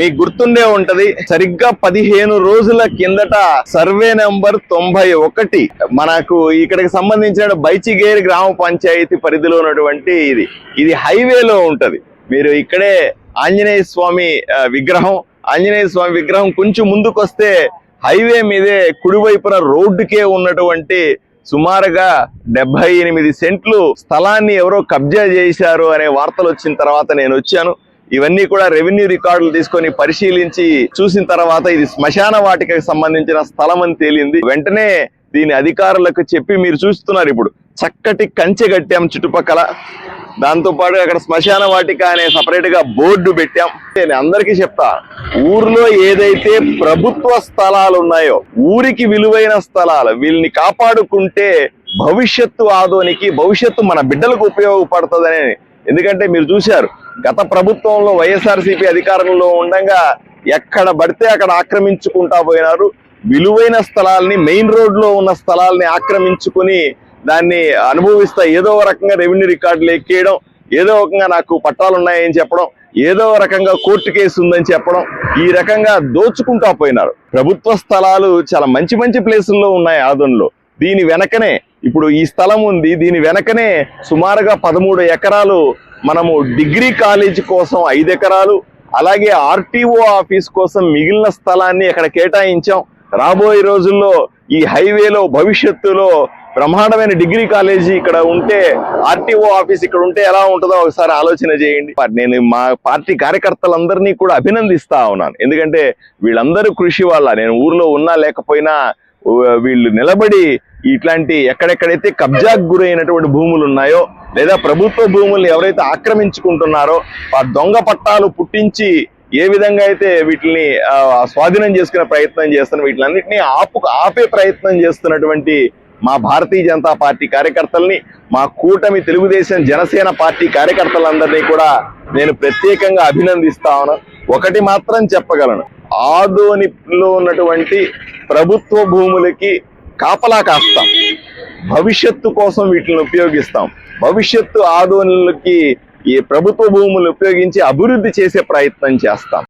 మీకు గుర్తుండే ఉంటది, సరిగ్గా 15 రోజుల కిందట సర్వే నెంబర్ 91 మనకు ఇక్కడికి సంబంధించిన బైచిగేరి గ్రామ పంచాయతీ పరిధిలో ఉన్నటువంటి ఇది హైవేలో ఉంటది. మీరు ఇక్కడే ఆంజనేయ స్వామి విగ్రహం కొంచెం ముందుకు వస్తే హైవే మీదే కుడివైపున రోడ్డుకే ఉన్నటువంటి సుమారుగా 78 సెంట్లు స్థలాన్ని ఎవరో కబ్జా చేశారు అనే వార్తలు వచ్చిన తర్వాత నేను వచ్చాను. ఇవన్నీ కూడా రెవెన్యూ రికార్డులు తీసుకొని పరిశీలించి చూసిన తర్వాత ఇది శ్మశాన వాటికకి సంబంధించిన స్థలం అని తేలింది. వెంటనే దీని అధికారులకు చెప్పి, మీరు చూస్తున్నారు ఇప్పుడు చక్కటి కంచె కట్టాం చుట్టుపక్కల, దాంతో పాటు అక్కడ శ్మశాన వాటిక అనే సపరేట్ గా బోర్డు పెట్టాం. నేను అందరికీ చెప్తా, ఊర్లో ఏదైతే ప్రభుత్వ స్థలాలు ఉన్నాయో, ఊరికి విలువైన స్థలాలు, వీళ్ళని కాపాడుకుంటే భవిష్యత్తు ఆదోనికి, భవిష్యత్తు మన బిడ్డలకు ఉపయోగపడుతుందని. ఎందుకంటే మీరు చూశారు, గత ప్రభుత్వంలో వైఎస్ఆర్సీపీ అధికారంలో ఉండగా ఎక్కడ పడితే అక్కడ ఆక్రమించుకుంటా పోయినారు. విలువైన స్థలాల్ని, మెయిన్ రోడ్ లో ఉన్న స్థలాల్ని ఆక్రమించుకుని దాన్ని అనుభవిస్తా ఏదో రకంగా రెవెన్యూ రికార్డులు ఎక్కేయడం, ఏదో రకంగా నాకు పట్టాలు ఉన్నాయని చెప్పడం, ఏదో రకంగా కోర్టు కేసు ఉందని చెప్పడం, ఈ రకంగా దోచుకుంటా పోయినారు. ప్రభుత్వ స్థలాలు చాలా మంచి మంచి ప్లేసుల్లో ఉన్నాయి ఆదోన్లో. దీని వెనకనే ఇప్పుడు ఈ స్థలం ఉంది, దీని వెనకనే సుమారుగా 13 ఎకరాలు మనము డిగ్రీ కాలేజీ కోసం 5 ఎకరాలు, అలాగే ఆర్టీఓ ఆఫీస్ కోసం మిగిలిన స్థలాన్ని అక్కడ కేటాయించాం. రాబోయే రోజుల్లో ఈ హైవేలో భవిష్యత్తులో బ్రహ్మాండమైన డిగ్రీ కాలేజీ ఇక్కడ ఉంటే, ఆర్టీఓ ఆఫీస్ ఇక్కడ ఉంటే ఎలా ఉంటుందో ఒకసారి ఆలోచన చేయండి. నేను మా పార్టీ కార్యకర్తలందరినీ కూడా అభినందిస్తా ఉన్నాను. ఎందుకంటే వీళ్ళందరూ కృషి వల్ల, నేను ఊర్లో ఉన్నా లేకపోయినా వీళ్ళు నిలబడి ఇట్లాంటి ఎక్కడెక్కడైతే కబ్జాకు గురైనటువంటి భూములు ఉన్నాయో, లేదా ప్రభుత్వ భూముల్ని ఎవరైతే ఆక్రమించుకుంటున్నారో, ఆ దొంగ పట్టాలు పుట్టించి ఏ విధంగా అయితే వీటిని స్వాధీనం చేసుకునే ప్రయత్నం చేస్తున్న, వీటిలన్నింటినీ ఆపే ప్రయత్నం చేస్తున్నటువంటి మా భారతీయ జనతా పార్టీ కార్యకర్తల్ని, మా కూటమి తెలుగుదేశం జనసేన పార్టీ కార్యకర్తలందరినీ కూడా నేను ప్రత్యేకంగా అభినందిస్తా ఉన్నాను. ఒకటి మాత్రం చెప్పగలను, ఆదోనిలో ఉన్నటువంటి ప్రభుత్వ భూములకి కాపలా కాస్తాం, భవిష్యత్తు కోసం వీటిని ఉపయోగిస్తాం. భవిష్యత్తు ఆదోనులకి ఈ ప్రభుత్వ భూములు ఉపయోగించి అభివృద్ధి చేసే ప్రయత్నం చేస్తాం.